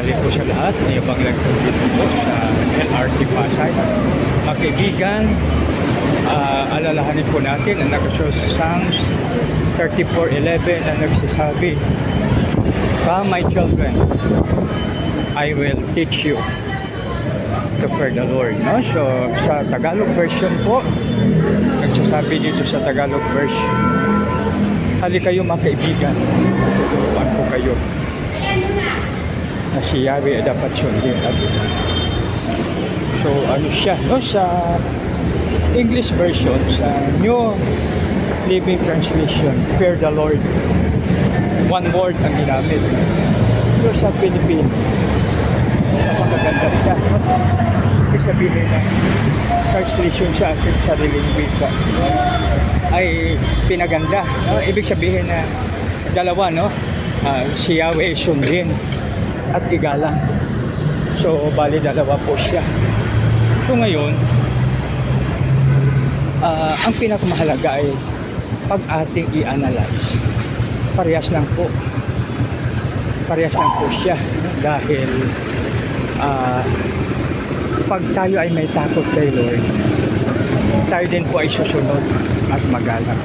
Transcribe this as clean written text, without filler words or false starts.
tanghali po sa lahat. Ngayon bang nagtutulog po sa LRT Pasay. Mga kaibigan, alalahanin po natin ang nakasunod sa Psalms 34:11 na nagsasabi, "Come my children, I will teach you to fear the Lord." No? So sa Tagalog version po, nagsasabi dito sa Tagalog version, hali kayo mga kaibigan, tuturuan ko kayo na si Yahweh ay dapat sundin. So ano siya, no? Sa English version, sa New Living Translation, fear the Lord, one word ang ginamit. So sa Philippines, napakaganda siya. Ibig sabihin na translation sa ating sariling wika ay pinaganda, no? Ibig sabihin na dalawa, no? Si Yahweh sundin at igalang. So bali dalawa po siya. So ngayon, ang pinakamahalaga ay pag ating i-analyze, parehas lang po siya, dahil pag tayo ay may takot kay Lord, tayo din po ay susunod at magalang.